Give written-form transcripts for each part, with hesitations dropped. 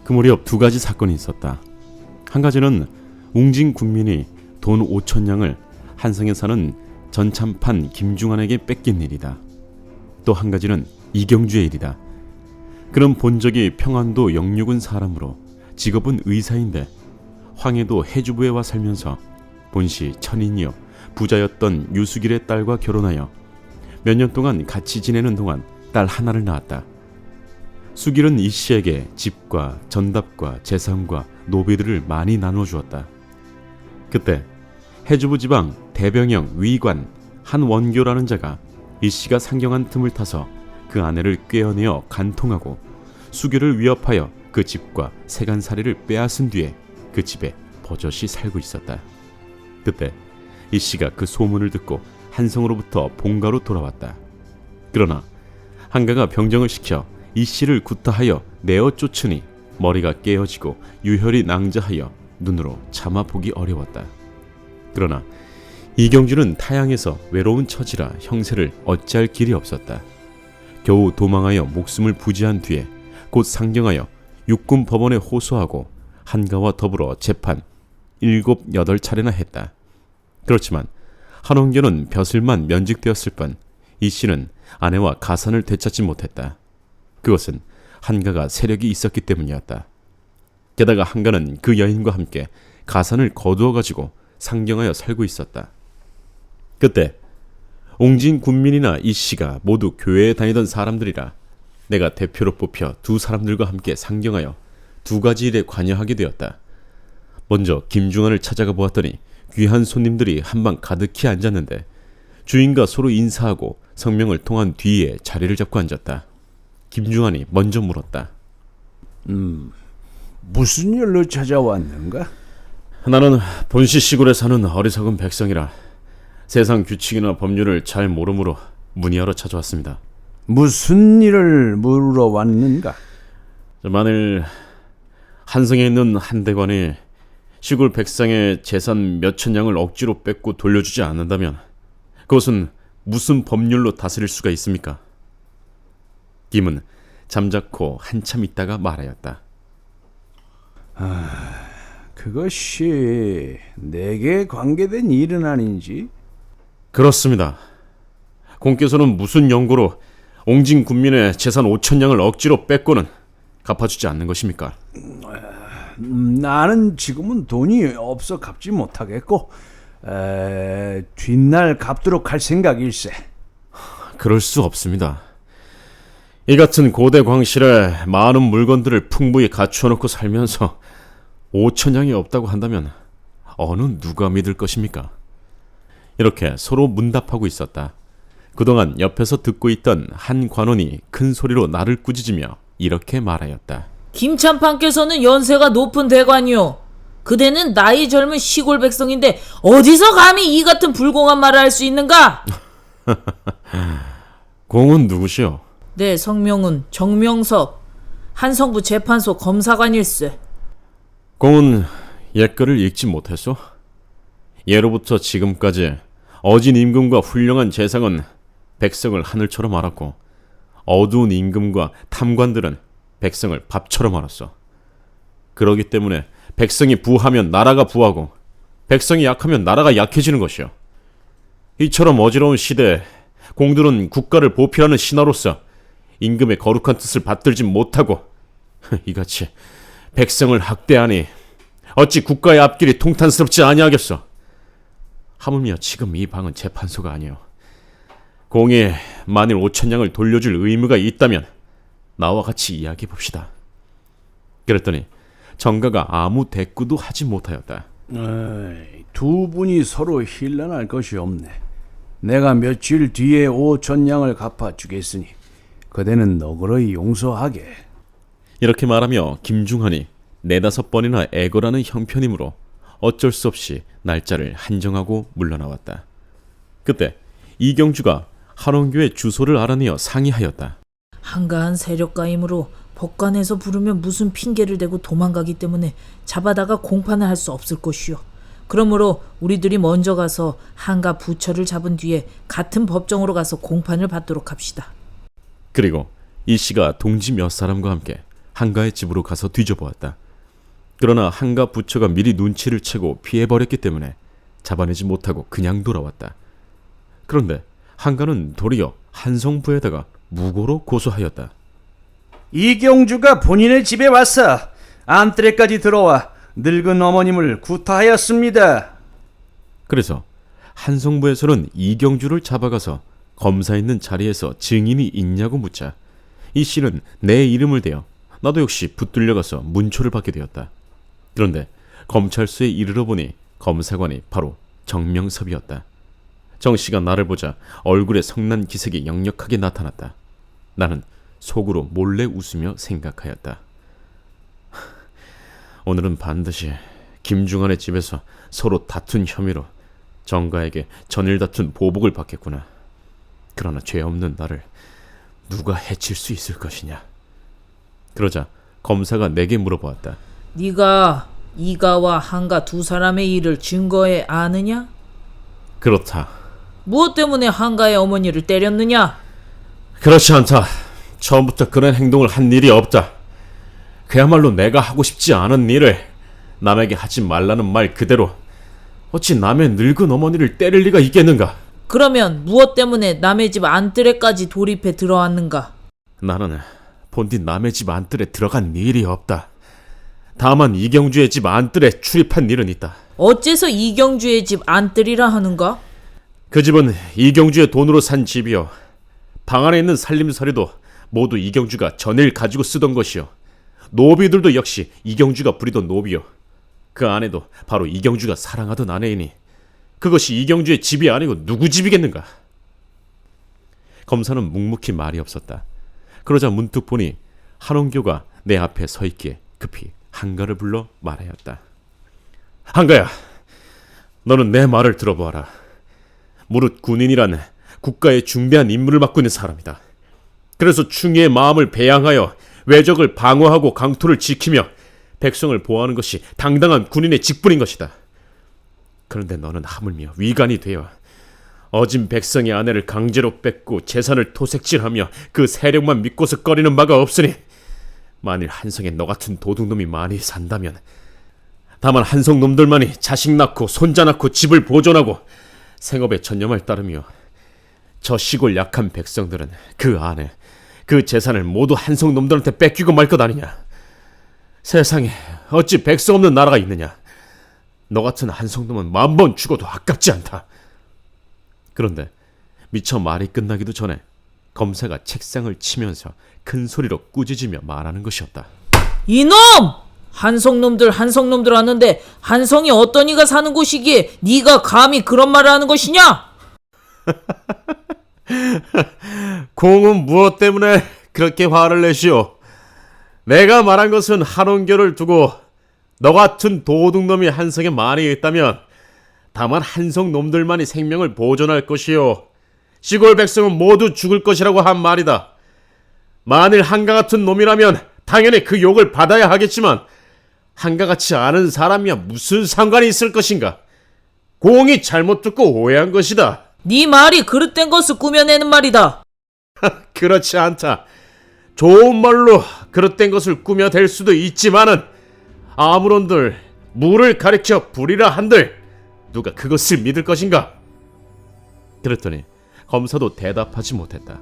그 무렵 두 가지 사건이 있었다. 한 가지는 웅진 군민이 돈 5천냥을 한성에 사는 전참판 김중환에게 뺏긴 일이다. 또 한 가지는 이경주의 일이다. 그는 본적이 평안도 영육군 사람으로 직업은 의사인데 황해도 해주부에 와 살면서 본시 천인이요 부자였던 유수길의 딸과 결혼하여 몇 년 동안 같이 지내는 동안 딸 하나를 낳았다. 수길은 이 씨에게 집과 전답과 재산과 노비들을 많이 나눠주었다. 그때 해주부 지방 대병영 위관 한원교라는 자가 이 씨가 상경한 틈을 타서 그 아내를 꿰어내어 간통하고 수교를 위협하여 그 집과 세간살이를 빼앗은 뒤에 그 집에 버젓이 살고 있었다. 그때 이 씨가 그 소문을 듣고 한성으로부터 본가로 돌아왔다. 그러나 한가가 병정을 시켜 이 씨를 구타하여 내어 쫓으니 머리가 깨어지고 유혈이 낭자하여 눈으로 차마 보기 어려웠다. 그러나 이경주는 타양에서 외로운 처지라 형세를 어찌할 길이 없었다. 겨우 도망하여 목숨을 부지한 뒤에 곧 상경하여 육군 법원에 호소하고 한가와 더불어 재판 7, 8차례나 했다. 그렇지만 한원교는 벼슬만 면직되었을 뿐 이 씨는 아내와 가산을 되찾지 못했다. 그것은 한가가 세력이 있었기 때문이었다. 게다가 한가는 그 여인과 함께 가산을 거두어 가지고 상경하여 살고 있었다. 그때 옹진 군민이나 이 씨가 모두 교회에 다니던 사람들이라 내가 대표로 뽑혀 두 사람들과 함께 상경하여 두 가지 일에 관여하게 되었다. 먼저 김중환을 찾아가 보았더니 귀한 손님들이 한방 가득히 앉았는데 주인과 서로 인사하고 성명을 통한 뒤에 자리를 잡고 앉았다. 김중환이 먼저 물었다. 무슨 일로 찾아왔는가? 나는 본시 시골에 사는 어리석은 백성이라 세상 규칙이나 법률을 잘 모르므로 문의하러 찾아왔습니다. 무슨 일을 물으러 왔는가? 만일 한성에 있는 한 대관이 시골 백성의 재산 몇천 냥을 억지로 뺏고 돌려주지 않는다면 그것은 무슨 법률로 다스릴 수가 있습니까? 김은 잠자코 한참 있다가 말하였다. 그것이 내게 관계된 일은 아닌지? 그렇습니다. 공께서는 무슨 연고로 옹진 군민의 재산 5천냥을 억지로 뺏고는 갚아주지 않는 것입니까? 나는 지금은 돈이 없어 갚지 못하겠고 뒷날 갚도록 할 생각일세. 그럴 수 없습니다. 이 같은 고대 광실에 많은 물건들을 풍부히 갖추어놓고 살면서 5천냥이 없다고 한다면 어느 누가 믿을 것입니까? 이렇게 서로 문답하고 있었다. 그동안 옆에서 듣고 있던 한 관원이 큰 소리로 나를 꾸짖으며 이렇게 말하였다. 김참판께서는 연세가 높은 대관이요. 그대는 나이 젊은 시골 백성인데 어디서 감히 이 같은 불공한 말을 할 수 있는가? 공은 누구시오? 네, 성명은 정명섭, 한성부 재판소 검사관일세. 공은 옛글을 읽지 못했소? 예로부터 지금까지 어진 임금과 훌륭한 재상은 백성을 하늘처럼 알았고 어두운 임금과 탐관들은 백성을 밥처럼 알았어. 그러기 때문에 백성이 부하면 나라가 부하고 백성이 약하면 나라가 약해지는 것이요. 이처럼 어지러운 시대에 공들은 국가를 보필하는 신하로서 임금의 거룩한 뜻을 받들지 못하고 이같이 백성을 학대하니 어찌 국가의 앞길이 통탄스럽지 아니하겠소. 하물며 지금 이 방은 재판소가 아니오. 공이 만일 5천냥을 돌려줄 의무가 있다면 나와 같이 이야기해 봅시다. 그랬더니 정가가 아무 대꾸도 하지 못하였다. 두 분이 서로 힐난할 것이 없네. 내가 며칠 뒤에 5천냥을 갚아주겠으니 그대는 너그러이 용서하게. 이렇게 말하며 김중환이 4-5번이나 애걸하는 형편이므로 어쩔 수 없이 날짜를 한정하고 물러나왔다. 그때 이경주가 한원교의 주소를 알아내어 상의하였다. 한가한 세력가이므로 법관에서 부르면 무슨 핑계를 대고 도망가기 때문에 잡아다가 공판을 할 수 없을 것이요. 그러므로 우리들이 먼저 가서 한가 부처를 잡은 뒤에 같은 법정으로 가서 공판을 받도록 합시다. 그리고 이 씨가 동지 몇 사람과 함께 한가의 집으로 가서 뒤져보았다. 그러나 한가 부처가 미리 눈치를 채고 피해버렸기 때문에 잡아내지 못하고 그냥 돌아왔다. 그런데 한가는 도리어 한성부에다가 무고로 고소하였다. 이경주가 본인의 집에 와서 안뜰에까지 들어와 늙은 어머님을 구타하였습니다. 그래서 한성부에서는 이경주를 잡아가서 검사 있는 자리에서 증인이 있냐고 묻자 이 씨는 내 이름을 대어 나도 역시 붙들려가서 문초를 받게 되었다. 그런데 검찰서에 이르러 보니 검사관이 바로 정명섭이었다. 정 씨가 나를 보자 얼굴에 성난 기색이 역력하게 나타났다. 나는 속으로 몰래 웃으며 생각하였다. 오늘은 반드시 김중환의 집에서 서로 다툰 혐의로 정가에게 전일 다툰 보복을 받겠구나. 그러나 죄 없는 나를 누가 해칠 수 있을 것이냐. 그러자 검사가 내게 물어보았다. 네가 이가와 한가 두 사람의 일을 증거에 아느냐? 그렇다. 무엇 때문에 한가의 어머니를 때렸느냐? 그렇지 않다. 처음부터 그런 행동을 한 일이 없다. 그야말로 내가 하고 싶지 않은 일을 남에게 하지 말라는 말 그대로 어찌 남의 늙은 어머니를 때릴 리가 있겠는가? 그러면 무엇 때문에 남의 집 안뜰에까지 돌입해 들어왔는가? 나는 본디 남의 집 안뜰에 들어간 일이 없다. 다만 이경주의 집 안뜰에 출입한 일은 있다. 어째서 이경주의 집 안뜰이라 하는가? 그 집은 이경주의 돈으로 산 집이요. 방 안에 있는 살림서리도 모두 이경주가 전일 가지고 쓰던 것이요. 노비들도 역시 이경주가 부리던 노비요. 그 아내도 바로 이경주가 사랑하던 아내이니 그것이 이경주의 집이 아니고 누구 집이겠는가? 검사는 묵묵히 말이 없었다. 그러자 문득 보니 한원교가 내 앞에 서 있기에 급히 한가를 불러 말하였다. 한가야, 너는 내 말을 들어보아라. 무릇 군인이란 국가의 중대한 임무를 맡고 있는 사람이다. 그래서 충의의 마음을 배양하여 외적을 방어하고 강토를 지키며 백성을 보호하는 것이 당당한 군인의 직분인 것이다. 그런데 너는 하물며 위관이 되어 어진 백성의 아내를 강제로 뺏고 재산을 토색질하며 그 세력만 믿고서 꺼리는 바가 없으니 만일 한성에 너 같은 도둑놈이 많이 산다면 다만 한성놈들만이 자식 낳고 손자 낳고 집을 보존하고 생업에 전념할 따름이요. 저 시골 약한 백성들은 그 아내, 그 재산을 모두 한성놈들한테 뺏기고 말 것 아니냐. 세상에 어찌 백성 없는 나라가 있느냐. 너 같은 한성놈은 10,000번 죽어도 아깝지 않다. 그런데 미처 말이 끝나기도 전에 검사가 책상을 치면서 큰 소리로 꾸짖으며 말하는 것이었다. 이놈! 한성놈들 하는데 한성이 어떤 이가 사는 곳이기에 네가 감히 그런 말을 하는 것이냐? 공은 무엇 때문에 그렇게 화를 내시오? 내가 말한 것은 한원교를 두고 너 같은 도둑놈이 한성에 많이 있다면 다만 한성놈들만이 생명을 보존할 것이요. 시골 백성은 모두 죽을 것이라고 한 말이다. 만일 한가 같은 놈이라면 당연히 그 욕을 받아야 하겠지만 한가같이 아는 사람이야 무슨 상관이 있을 것인가? 공이 잘못 듣고 오해한 것이다. 네 말이 그릇된 것을 꾸며내는 말이다. 그렇지 않다. 좋은 말로 그릇된 것을 꾸며댈 수도 있지만은 아무런들 물을 가리켜 불이라 한들 누가 그것을 믿을 것인가? 그랬더니 검사도 대답하지 못했다.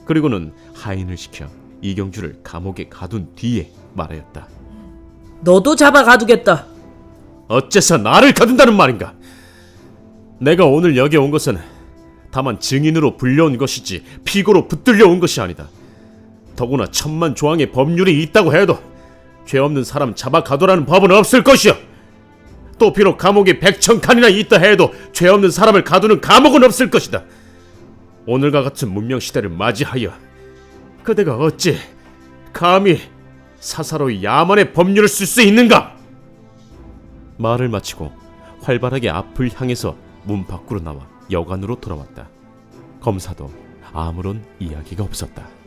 그리고는 하인을 시켜 이경주를 감옥에 가둔 뒤에 말하였다. 너도 잡아 가두겠다. 어째서 나를 가둔다는 말인가? 내가 오늘 여기 온 것은 다만 증인으로 불려온 것이지 피고로 붙들려 온 것이 아니다. 더구나 천만 조항의 법률이 있다고 해도 죄 없는 사람 잡아 가두라는 법은 없을 것이요. 또 비록 감옥이 100,000칸이나 있다 해도 죄 없는 사람을 가두는 감옥은 없을 것이다. 오늘과 같은 문명시대를 맞이하여 그대가 어찌 감히 사사로이 야만의 법률을 쓸 수 있는가? 말을 마치고 활발하게 앞을 향해서 문 밖으로 나와 여관으로 돌아왔다. 검사도 아무런 이야기가 없었다.